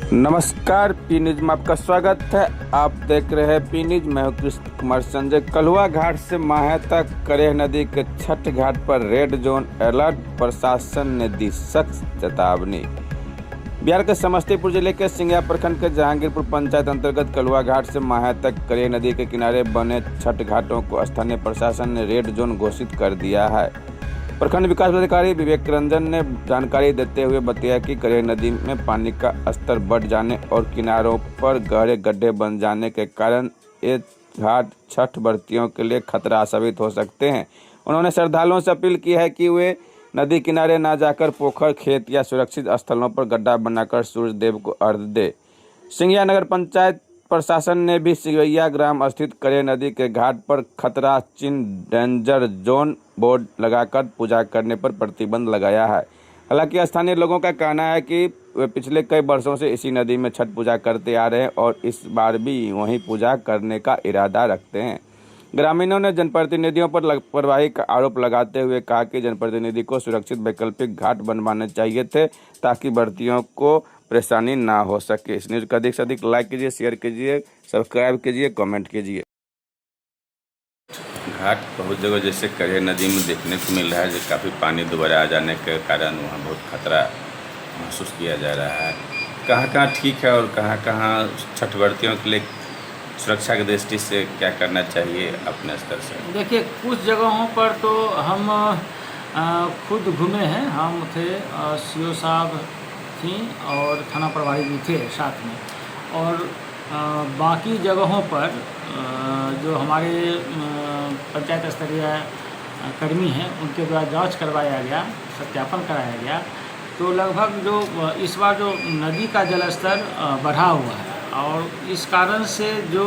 नमस्कार, P news में आपका स्वागत है। आप देख रहे हैं पी न्यूज। मैं हूं कृष्ण कुमार संजय। कलुआ घाट से माहे तक करेह नदी के छठ घाट पर रेड जोन अलर्ट, प्रशासन ने दी सख्त चेतावनी। बिहार के समस्तीपुर जिले के सिंघिया प्रखंड के जहांगीरपुर पंचायत अंतर्गत कलुआ घाट से माहे तक करेह नदी के किनारे बने छठ घाटों को स्थानीय प्रशासन ने रेड जोन घोषित कर दिया है। प्रखंड विकास अधिकारी विवेक रंजन ने जानकारी देते हुए बताया कि करेह नदी में पानी का स्तर बढ़ जाने और किनारों पर गहरे गड्ढे बन जाने के कारण ये घाट छठ व्रतियों के लिए खतरा साबित हो सकते हैं। उन्होंने श्रद्धालुओं से अपील की है कि वे नदी किनारे न जाकर पोखर, खेत या सुरक्षित स्थलों पर गड्ढा बनाकर सूर्य देव को अर्घ्य दे। सिंघिया नगर पंचायत प्रशासन ने भी सिंघिया ग्राम स्थित करेह नदी के घाट पर खतरा चिन्ह डेंजर जोन बोर्ड लगाकर पूजा करने पर प्रतिबंध लगाया है। हालांकि स्थानीय लोगों का कहना है कि वे पिछले कई वर्षों से इसी नदी में छठ पूजा करते आ रहे हैं और इस बार भी वहीं पूजा करने का इरादा रखते हैं। ग्रामीणों ने जनप्रतिनिधियों पर लापरवाही का आरोप लगाते हुए कहा कि जनप्रतिनिधि को सुरक्षित वैकल्पिक घाट बनवाने चाहिए थे ताकि व्रतियों को परेशानी ना हो सके। इस न्यूज़ को अधिक से अधिक लाइक कीजिए, शेयर कीजिए, सब्सक्राइब कीजिए, कमेंट कीजिए। घाट बहुत जगह जैसे करेह नदी में देखने को मिल रहा है, जो काफ़ी पानी दोबारा आ जाने के कारण वहाँ बहुत खतरा महसूस किया जा रहा है। कहाँ ठीक है और कहाँ छठ व्रतियों के लिए सुरक्षा की दृष्टि से क्या करना चाहिए अपने स्तर से? देखिए, कुछ जगहों पर तो हम खुद घूमे हैं। हम थे, सीओ साहब थी और थाना प्रभारी भी थे साथ में। और बाकी जगहों पर जो हमारे पंचायत स्तरीय कर्मी हैं उनके द्वारा जांच करवाया गया, सत्यापन कराया गया, तो लगभग जो इस बार जो नदी का जलस्तर बढ़ा हुआ है और इस कारण से जो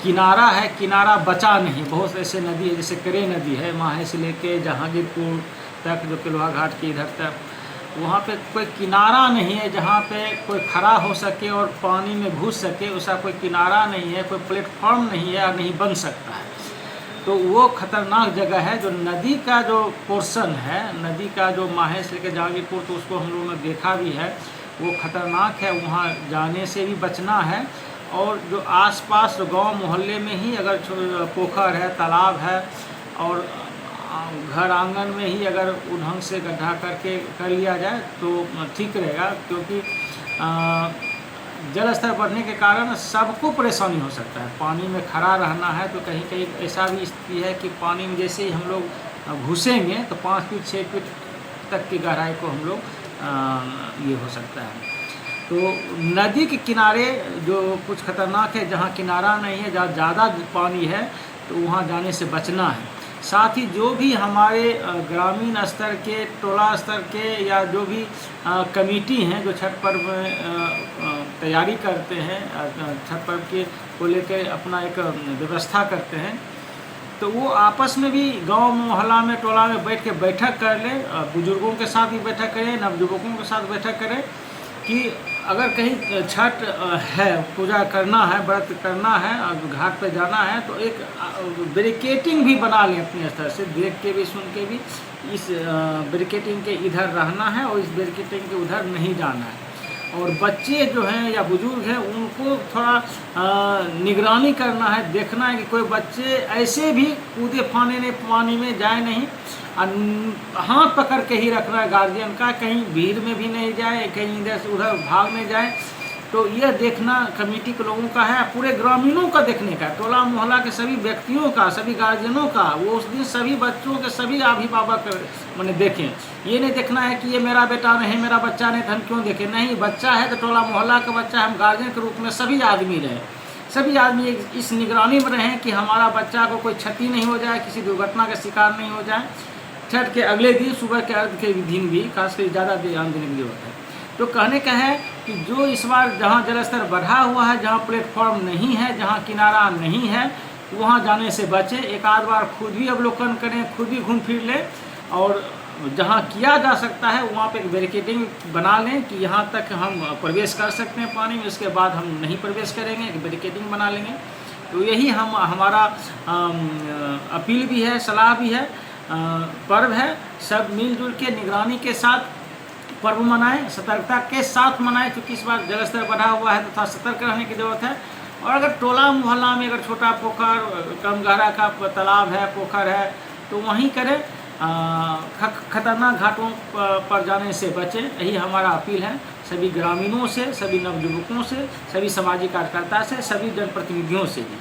किनारा है, किनारा बचा नहीं। बहुत ऐसे नदी है, जैसे करेह नदी है, माहे से लेके जहांगीरपुर तक, जो कलुआ घाट के इधर तक, वहाँ पे कोई किनारा नहीं है जहाँ पे कोई खड़ा हो सके और पानी में घुस सके। उसका कोई किनारा नहीं है, कोई प्लेटफॉर्म नहीं है और नहीं बन सकता है। तो वो खतरनाक जगह है। जो नदी का जो पोर्शन है, नदी का जो माहे से लेकर जहांगीरपुर, तो उसको हम लोगों ने देखा भी है, वो खतरनाक है। वहाँ जाने से भी बचना है। और जो आसपास गांव मोहल्ले में ही अगर पोखर है, तालाब है और घर आंगन में ही अगर ढंग से गड्ढा करके कर लिया जाए तो ठीक रहेगा, क्योंकि जल स्तर बढ़ने के कारण सबको परेशानी हो सकता है। पानी में खड़ा रहना है तो कहीं कहीं ऐसा भी स्थिति है कि पानी में जैसे ही हम लोग घुसेंगे तो 5 फीट 6 फीट तक की गहराई को हम लोग ये हो सकता है। तो नदी के किनारे जो कुछ खतरनाक है, जहाँ किनारा नहीं है, जहाँ ज़्यादा पानी है, तो वहाँ जाने से बचना है। साथ ही जो भी हमारे ग्रामीण स्तर के, टोला स्तर के या जो भी कमेटी हैं जो छठ पर्व में तैयारी करते हैं, छठ पर्व के को लेकर अपना एक व्यवस्था करते हैं, तो वो आपस में भी गांव मोहल्ला में, टोला में बैठ के बैठक कर ले। बुजुर्गों के साथ भी बैठक करें, नवयुवकों के साथ बैठक करें कि अगर कहीं छठ है, पूजा करना है, व्रत करना है और घाट पे जाना है, तो एक बैरिकेटिंग भी बना लें अपने स्तर से, देख के भी, सुन के भी। इस बैरिकेटिंग के इधर रहना है और इस बैरिकेटिंग के उधर नहीं जाना है। और बच्चे जो हैं या बुजुर्ग हैं, उनको थोड़ा निगरानी करना है, देखना है कि कोई बच्चे ऐसे भी कूदे फाने पानी में जाए नहीं। हाथ पकड़ के ही रखना है गार्जियन का, कहीं भीड़ में भी नहीं जाए, कहीं इधर से उधर भाग नहीं जाए। तो यह देखना कमेटी के लोगों का है, पूरे ग्रामीणों का देखने का, टोला मोहल्ला के सभी व्यक्तियों का, सभी गार्जियनों का। वो उस दिन सभी बच्चों के सभी अभिभावक मैंने देखें। ये नहीं देखना है कि ये मेरा बेटा नहीं, मेरा बच्चा नहीं, तो हम क्यों देखें। नहीं, बच्चा है तो टोला मोहल्ला का बच्चा, हम गार्जियन के रूप में सभी आदमी रहें, सभी आदमी इस निगरानी में रहें कि हमारा बच्चा को कोई क्षति नहीं हो जाए, किसी दुर्घटना का शिकार नहीं हो जाए। छठ के अगले दिन सुबह के अर्घ के दिन भी खासकर ज़्यादा ध्यान देने की जरूरत है। तो कहने का है कि जो इस बार जहाँ जलस्तर बढ़ा हुआ है, जहाँ प्लेटफॉर्म नहीं है, जहाँ किनारा नहीं है, वहाँ जाने से बचें। एक आध बार खुद भी अवलोकन करें, खुद भी घूम फिर लें और जहाँ किया जा सकता है वहाँ पे एक बैरिकेडिंग बना लें कि यहाँ तक हम प्रवेश कर सकते हैं पानी में, उसके बाद हम नहीं प्रवेश करेंगे, एक बैरिकेडिंग बना लेंगे। तो यही हमारा अपील भी है, सलाह भी है। पर्व है, सब मिलजुल के निगरानी के साथ पर्व मनाएं, सतर्कता के साथ मनाएं, क्योंकि इस बार जलस्तर बढ़ा हुआ है तो थोड़ा सतर्क रहने की ज़रूरत है। और अगर टोला मोहल्ला में अगर छोटा पोखर, कम गहरा का तालाब है, पोखर है, तो वहीं करें। खतरनाक घाटों पर जाने से बचें, यही हमारा अपील है सभी ग्रामीणों से, सभी नवयुवकों से, सभी सामाजिक कार्यकर्ता से, सभी जनप्रतिनिधियों से भी।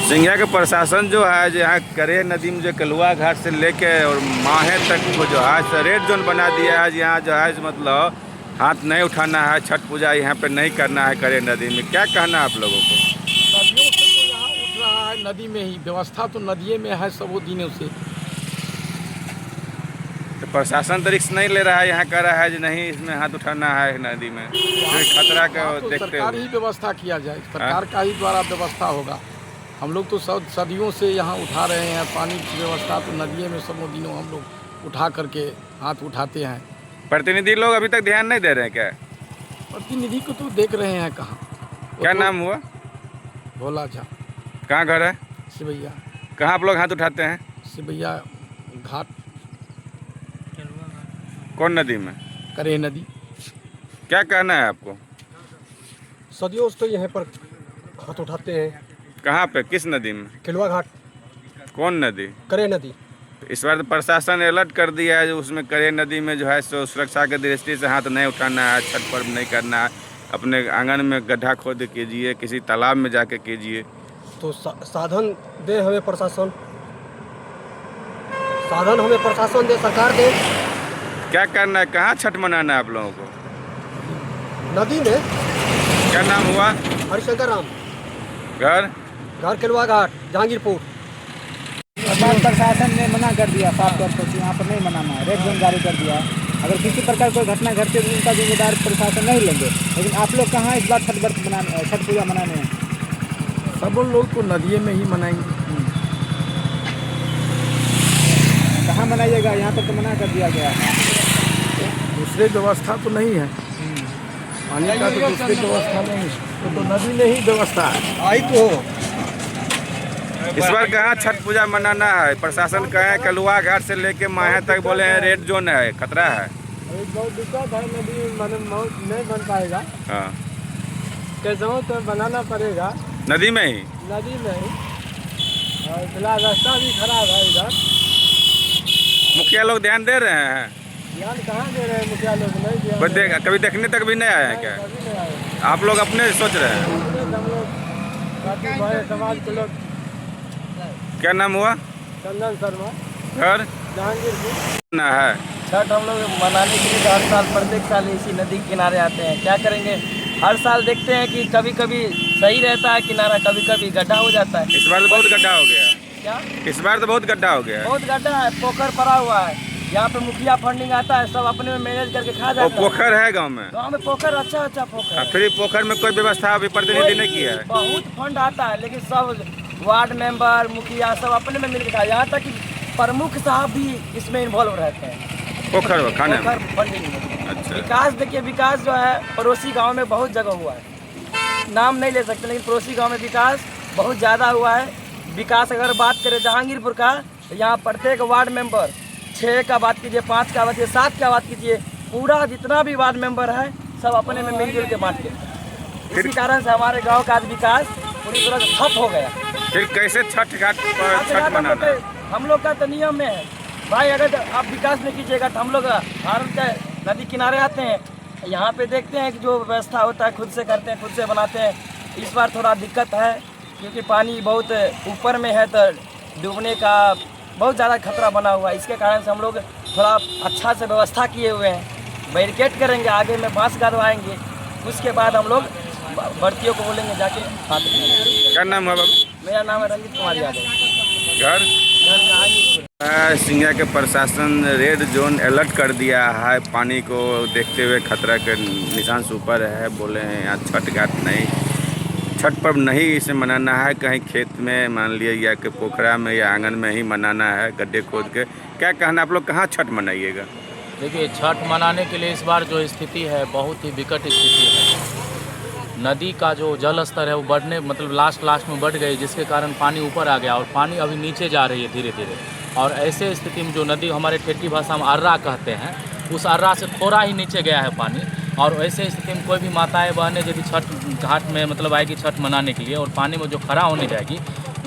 सिंघिया के प्रशासन जो है यहाँ करेह नदी में जो कलुआ घाट से लेके और माहे तक को जो है रेड जोन बना दिया है। यहाँ जो है मतलब हाथ नहीं उठाना है, छठ पूजा यहाँ पे नहीं करना है करेह नदी में। क्या कहना है आप लोगों को? नदियों से तो यहाँ उठ रहा है, नदी में ही व्यवस्था तो नदिये में है सबों दिनों से। तो प्रशासन तो रिस्क नहीं ले रहा है, यहाँ कह रहा है कि नहीं इसमें हाथ उठाना है नदी में, खतरा को तो देखते सरकार हुए। ही व्यवस्था किया जाए, सरकार का ही द्वारा व्यवस्था होगा। हम लोग तो सदियों से यहाँ उठा रहे हैं पानी की व्यवस्था, तो नदिये में सबों दिनों हम लोग उठा करके हाथ उठाते हैं। प्रतिनिधि लोग अभी तक ध्यान नहीं दे रहे हैं क्या? प्रतिनिधि को तो देख रहे हैं कहाँ। क्या नाम हुआ? भोला झा। कहाँ घर है? सिवैया। कहाँ आप लोग हाथ उठाते हैं? सिवैया घाट। कौन नदी में? करेह नदी। क्या कहना है आपको? सदियों से तो यहाँ पर हाथ उठाते हैं। कहाँ पे, किस नदी में? कलुआ घाट। कौन नदी? करेह नदी। इस बार तो प्रशासन अलर्ट कर दिया है, जो उसमें करेह नदी में जो है सो सुरक्षा के दृष्टि से हाथ नहीं उठाना है, छठ पर्व नहीं करना है, अपने आंगन में गड्ढा खोद कीजिए, किसी तालाब में जाके कीजिए। तो साधन दे हमें प्रशासन, साधन हमें प्रशासन दे, सरकार दे। क्या करना है, कहाँ छठ मनाना है आप लोगों को? नदी में। क्या नाम हुआ? हरिशंकर राम। घर कलुआ घाट, जहांगीरपुर। प्रशासन ने मना कर दिया साफ तौर पर, यहाँ पर नहीं मनाना है, रेड जोन जारी कर दिया है। अगर किसी प्रकार कोई घटना घटती तो उनका जिम्मेदार प्रशासन नहीं लेंगे। लेकिन आप लोग कहाँ इस बार छठ पूजा मनाने हैं? सब लोग तो नदिये में ही मनाएंगे। कहाँ मनाइएगा? यहाँ पर तो मना कर दिया गया है। दूसरे व्यवस्था तो नहीं है, पानी का तो दूसरी व्यवस्था नहीं है, तो नदी में ही व्यवस्था है। आई तो इस बार कहाँ छठ पूजा मनाना है? प्रशासन कहे कलुआ घाट से लेके माहे तक बोले हैं रेड जोन है, खतरा है। बहुत दिक्कत है, नदी नहीं बन पाएगा। हाँ, कैसे हो तो बनाना पड़ेगा नदी में ही। नदी में ही। और फिलहाल रास्ता भी खराब है इधर। मुखिया लोग ध्यान दे रहे हैं? ध्यान कहाँ दे रहे हैं मुखिया लोग? नहीं दिया। बस कभी देखने तक भी नहीं आया है क्या? कभी नहीं आए। आप लोग अपने सोच रहे हैं? हम लोग बाकी बड़े समाज के लोग। क्या नाम हुआ? चंदन शर्मा। घर जहांगीरपुर। ना है। छठ हम लोग मनाने के लिए हर साल प्रत्येक साल इसी नदी के किनारे आते हैं। क्या करेंगे, हर साल देखते हैं कि कभी कभी सही रहता है किनारा, कभी कभी गड्ढा हो जाता है। इस बार तो बहुत गड्ढा हो गया। क्या? इस बार तो बहुत गड्ढा हो गया। बहुत गड्ढा है, पोखर पड़ा हुआ है। यहाँ पे मुखिया फंडिंग आता है, सब अपने में मैनेज करके खा वो जाता है। पोखर है गांव में? गाँव में पोखर अच्छा पोखर है। फिर पोखर में कोई व्यवस्था अभी प्रतिनिधि ने किया है? बहुत फंड आता है, लेकिन सब वार्ड मेंबर, मुखिया सब अपने में मिलकर खा। यहाँ तक कि प्रमुख साहब भी इसमें इन्वॉल्व रहते हैं पोखर खाने में। पोखर फंडिंग में। अच्छा। विकास देखिए, विकास जो है पड़ोसी गांव में बहुत जगह हुआ है, नाम नहीं ले सकते, लेकिन पड़ोसी गांव में विकास बहुत ज़्यादा हुआ है। विकास अगर बात करें जहांगीरपुर का, तो यहाँ प्रत्येक वार्ड मेंबर 6 का बात कीजिए, 5 का बात कीजिए, 7 का बात कीजिए, पूरा जितना भी वार्ड मेंबर है सब अपने में मिलजुल के बांटते हैं। इसी कारण से हमारे गाँव का आज विकास पूरी तरह से ठप हो गया। फिर कैसे छठ घाट पर छठ मनाना है? हम लोग का तो नियम में है भाई, अगर आप विकास नहीं कीजिएगा तो हम लोग भारत के नदी किनारे आते हैं, यहाँ पे देखते हैं कि जो व्यवस्था होता है खुद से करते हैं, खुद से बनाते हैं। इस बार थोड़ा दिक्कत है क्योंकि पानी बहुत ऊपर में है, तो डूबने का बहुत ज़्यादा खतरा बना हुआ है। इसके कारण से हम लोग थोड़ा अच्छा से व्यवस्था किए हुए हैं, बैरिकेड करेंगे, आगे में बांस गड़वाएंगे, उसके बाद हम लोग भर्तियों को बोलेंगे जाके हाथ उठाएंगे। क्या नाम है बाबू? मेरा नाम है रंजीत कुमार यादव। घर सिंघिया के प्रशासन रेड जोन अलर्ट कर दिया है, पानी को देखते हुए खतरा के निशान से ऊपर है। बोले हैं यहाँ छठ घाट नहीं, छठ पर्व नहीं इसे मनाना है, कहीं खेत में मान लिया या कि पोखरा में या आंगन में ही मनाना है गड्ढे खोद के। क्या कहना, आप लोग कहाँ छठ मनाइएगा? देखिए, छठ मनाने के लिए इस बार जो स्थिति है बहुत ही विकट स्थिति है। नदी का जो जल स्तर है वो बढ़ने मतलब लास्ट में बढ़ गई, जिसके कारण पानी ऊपर आ गया और पानी अभी नीचे जा रही है धीरे धीरे। और ऐसे स्थिति में जो नदी हमारे ठेठी भाषा में अर्रा कहते हैं, उस अर्रा से थोड़ा ही नीचे गया है पानी। और ऐसे स्थिति में कोई भी माताएं बहनें यदि छठ घाट में मतलब आएगी छठ मनाने के लिए और पानी में जो खड़ा होने जाएगी,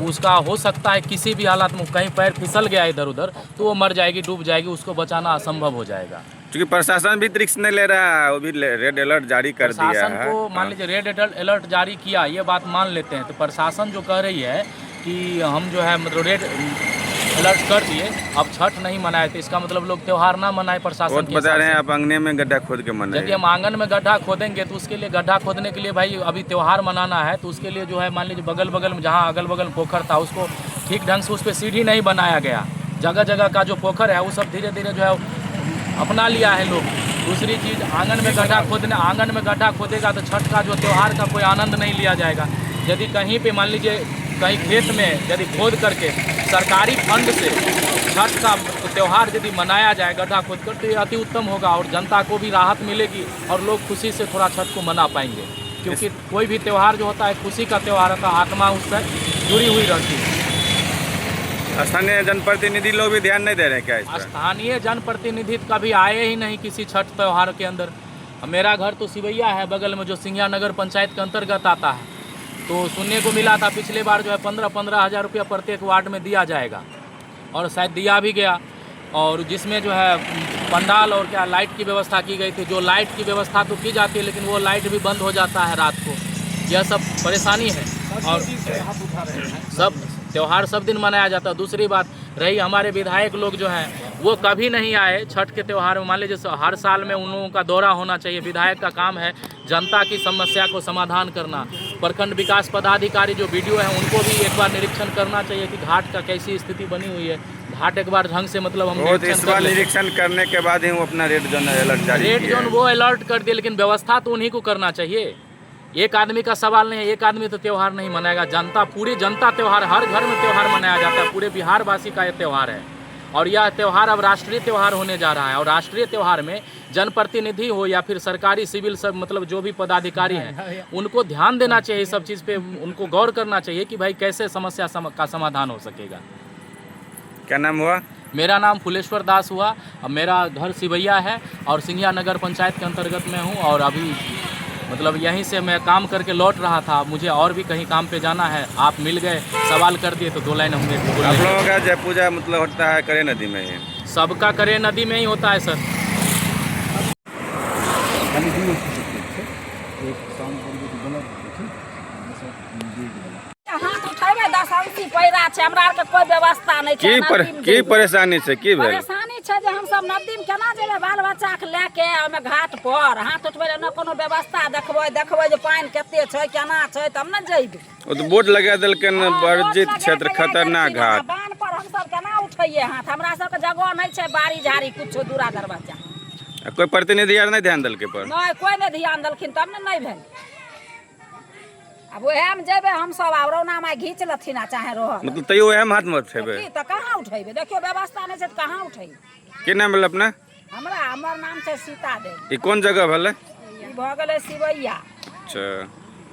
उसका हो सकता है किसी भी हालत में कहीं पैर फिसल गया इधर उधर तो वो मर जाएगी, डूब जाएगी, उसको बचाना असंभव हो जाएगा। क्योंकि प्रशासन भी रिस्क नहीं ले रहा है, वो भी रेड अलर्ट जारी कर दिया है। प्रशासन को मान लीजिए रेड अलर्ट जारी किया, ये बात मान लेते हैं, तो प्रशासन जो कह रही है कि हम जो है मतलब रेड अलर्ट कर दिए, अब छठ नहीं मनाए, तो इसका मतलब लोग त्यौहार ना मनाए। प्रशासन के बता रहे हैं आप आंगने में गड्ढा खोद के मनाए। यदि हम आंगन में गड्ढा खोदेंगे तो उसके लिए गड्ढा खोदने के लिए भाई अभी त्यौहार मनाना है, तो उसके लिए जो है मान लीजिए बगल बगल में जहाँ अगल बगल पोखर था उसको ठीक ढंग से उस पर सीढ़ी नहीं बनाया गया। जगह जगह का जो पोखर है वो सब धीरे धीरे जो है अपना लिया है लोग। दूसरी चीज़ आंगन में गड्ढा खोदेगा तो छठ का जो त्यौहार का कोई आनंद नहीं लिया जाएगा। यदि कहीं पे मान लीजिए कहीं खेत में यदि खोद करके सरकारी फंड से छठ का त्यौहार यदि मनाया जाए गड्ढा खोद कर, तो ये अति उत्तम होगा और जनता को भी राहत मिलेगी और लोग खुशी से थोड़ा छठ को मना पाएंगे। क्योंकि कोई भी त्यौहार जो होता है खुशी का त्यौहार होता है, आत्मा उससे जुड़ी हुई रहती है। स्थानीय जनप्रतिनिधि लोग भी ध्यान नहीं दे रहे क्या इस पर? स्थानीय जनप्रतिनिधि कभी आए ही नहीं किसी छठ त्यौहार के अंदर। मेरा घर तो सिवैया है बगल में, जो सिंघिया नगर पंचायत के अंतर्गत आता है, तो सुनने को मिला था पिछले बार जो है 15-15 हज़ार रुपया प्रत्येक वार्ड में दिया जाएगा और शायद दिया भी गया। और जिसमें जो है पंडाल और क्या लाइट की व्यवस्था की गई थी, जो लाइट की व्यवस्था तो की जाती है लेकिन वो लाइट भी बंद हो जाता है रात को। यह सब परेशानी है और सब त्यौहार सब दिन मनाया जाता है। दूसरी बात रही हमारे विधायक लोग जो हैं वो कभी नहीं आए छठ के त्यौहार में। मान लीजिए हर साल में उन लोगों का दौरा होना चाहिए। विधायक का काम है जनता की समस्या को समाधान करना। प्रखंड विकास पदाधिकारी जो वीडियो है उनको भी एक बार निरीक्षण करना चाहिए कि घाट का कैसी स्थिति बनी हुई है। घाट एक बार ढंग से मतलब हम निरीक्षण करने के बाद ही वो अपना रेड जोन अलर्ट जारी किया। रेड जोन वो अलर्ट कर दिए, लेकिन व्यवस्था तो उन्हीं को करना चाहिए। एक आदमी का सवाल नहीं है, एक आदमी तो त्यौहार नहीं मनाएगा। जनता, पूरी जनता त्यौहार, हर घर में त्यौहार मनाया जाता है। पूरे बिहार वासी का ये त्यौहार है और यह त्यौहार अब राष्ट्रीय त्यौहार होने जा रहा है। और राष्ट्रीय त्यौहार में जनप्रतिनिधि हो या फिर सरकारी सिविल सब मतलब जो भी पदाधिकारी हैं उनको ध्यान देना चाहिए, सब चीज़ पे उनको गौर करना चाहिए कि भाई कैसे समस्या का समाधान हो सकेगा। क्या नाम हुआ? मेरा नाम फुलेश्वर दास हुआ। अब मेरा घर सिवैया है और सिंघिया नगर पंचायत के अंतर्गत में हूँ और अभी मतलब यहीं से मैं काम करके लौट रहा था। मुझे और भी कहीं काम पे जाना है, आप मिल गए, सवाल कर दिए तो 2 लाइन हमने। आप लोगों का जय पूजा मतलब होता है करे नदी में ही? सबका करे नदी में ही होता है सर। हाथ उठेबे दशंती पैरा छै, हमरा आर के कोई व्यवस्था नहीं छै। की परेशानी छै? की भेल परेशानी छै जे हम सब नदी में केना जेबे बाल बच्चा के लेके ओमे घाट पर हाथ उठबे न कोनो व्यवस्था देखबै जे पानी कते छै केना छै तब न जइबे। ओ तो बोर्ड लगा देलकै न वर्जित क्षेत्र खतरनाक घाट। बांध पर हम सब केना उठैये हाथ? हमरा सब के जगह नहीं छै, बाड़ी झाड़ी कुछो दूरा दरवाजा। कोई प्रतिनिधि यार नहीं ध्यान देलकै पर? नहीं, कोई नहीं ध्यान देलखिन तब न नहीं भेल। अब ओहे में जेबे हम सब आ रौना में घींच लथिन आ चाहे रह मतलब तैयो ओहे में हाथ में उठेबे तो कहाँ उठेबे? देखियो व्यवस्था नहीं छै तो कहाँ उठेबे? की नाम भेल अपना? हमर नाम छै सीता देवी। ई कोन जगह भेलै? ई भ गेलै सिवैया। अच्छा,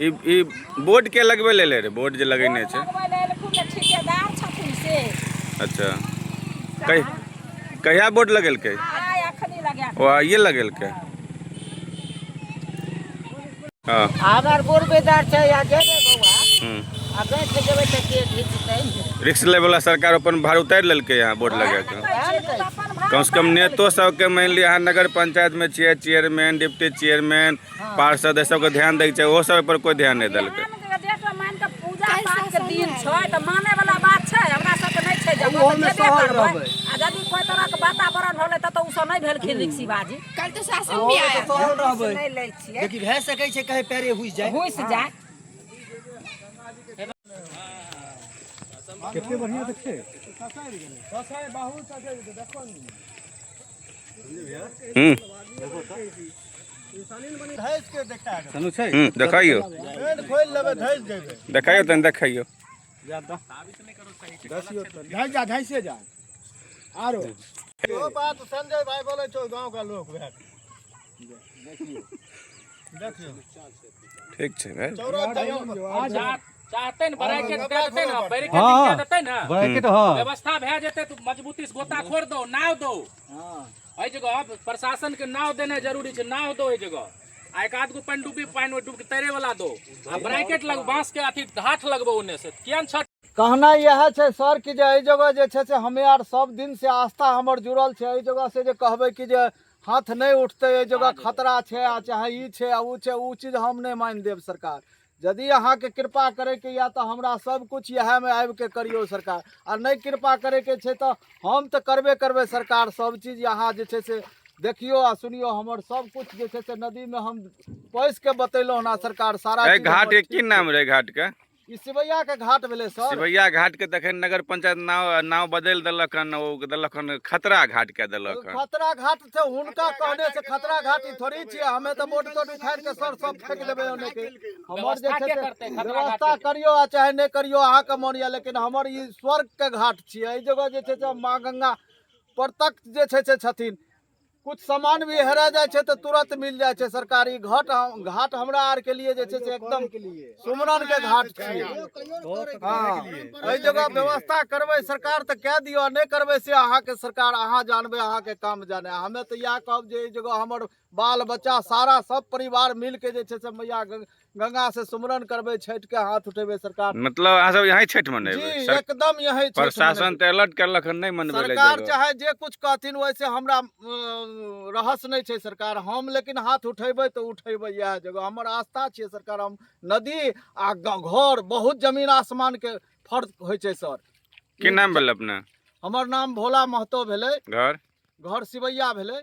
ई बोर्ड के लगबे ले रे? बोर्ड जे लगेने छै ठेकेदार छथिन से। अच्छा, कहिया बोर्ड लगेलकै? अखनी लगा ओ ये लगेलकै। हां, अगर बोरबेदार छै या जेबे बौआ अगर से जेबे त के घीचतै। रिक्स ले वाला सरकार अपन भार उतार लेलकै यहाँ बोर्ड लगा के। कम से कम नेतो सबके मान लिया यहाँ नगर पंचायत में छियै, चेयरमैन, डिप्टी चेयरमैन, पार्षद सबके ध्यान दै छै, ओहो सब पर कोई ध्यान नहीं देलकै। पूजा पाठ के दिन छै त माने वाला बात छै, हमरा सबके नहीं छै। जब जेबे करबै आ यदि कोई तरह के वातावरण होले त उ सब नहीं भेल खिलरिक्सी बाजी। कल तो शासन भी आया तो रहबै नहीं लै छियै, लेकिन भए सकै छै कहीं पैरे हुई जाए। कितने बढ़िया देखे देखाइयो देखाइयो तन देखाइयो धैसे जा आरो बात संजय भाई बोले छो गांव का लोग ठीक है भाई। चाहते न ब्रैकेट दे देते न, बैरिकेड दे देते न, ब्रैकेट व्यवस्था भे जेते तो मजबूती से गोताखोर दो, नाव दो। एहि जगह प्रशासन के नाव देने जरूरी है, नाव दो एहि जगह। आ एक आध गो पनडुब्बी पानी में डूब के तैरे वाला दो, आ ब्रैकेट लग बांस के अथी हाथ लगबो ओने से किया छठ। कहना यह है सर कि एहि जगह जे छै से हमे आर सब दिन से आस्था हमर जुड़ल छै। एहि जगह से जे कहबै कि जे हाथ नहीं उठते, एहि जगह खतरा छै आ चाहे ई छै आ ऊ चीज हम नहीं मान देब सरकार। यदि अहाँ के कृपा करे के या तो हमरा सब कुछ यह में आबि के करियो सरकार, आ नहीं कृपा करे के छै तो हम तो करबे सरकार। सब चीज यहाँ जे छै से देखियो आ सुनियो, हमर सब कुछ जे छै से नदी में हम पैस के बतेलहुँ ना सरकार सारा चीज। घाट के की नाम रहे घाट के? ई सिवैया के घाट भेले सर। सिवैया घाट के देखे नगर पंचायत नाव बदल देलक हन, ओ देलक हन खतरा घाट के देलक हन। खतरा घाट से हुनका कहने से खतरा घाट ई थोड़ी छियै। हमें तो बोट तोट उखाड़ के सर सब फेंक देबे ओने के। हमर जे छै से व्यवस्था करियो आ चाहे नहीं करियो अहाँ के मन या, लेकिन हमर ई स्वर्ग के घाट छियै। एहि जगह जे छै से माँ गंगा प्रत्यक्ष जे छै से छथिन। कुछ सामान भी हेरा जाए छै तो तुरंत मिल जाए छै सरकारी। घाट हमरा आर के लिए जे छै से एकदम सुमरन के घाट छियै। हाँ, एहि जगह व्यवस्था करबै सरकार तो कह दियो, नहीं करबै से अहाँ के सरकार अहाँ जानबे, अहाँ के काम जाने। हमें तो यह कहब जे एहि जगह हमर बाल बच्चा सारा सब परिवार मिल के जे छै से मैया गंगा से सुमरन करबे, छठ के हाथ उठेबे सरकार। मतलब अहाँ सब यहीं छठ मनेबे? एकदम यहीं। प्रशासन तो अलर्ट करलक हन, नहीं मनबे सरकार चाहे जे कुछ कहथिन वैसे हमरा रहस नहीं छै सरकार। हम लेकिन हाथ उठेबे तो उठेबे यह जगह हमर आस्था छियै सरकार। हम नदी आ घर बहुत जमीन आसमान के फर्क होइ छै सर। की नाम भेल अपना? हमर नाम भोला महतो भेले। घर सिवैया भेले।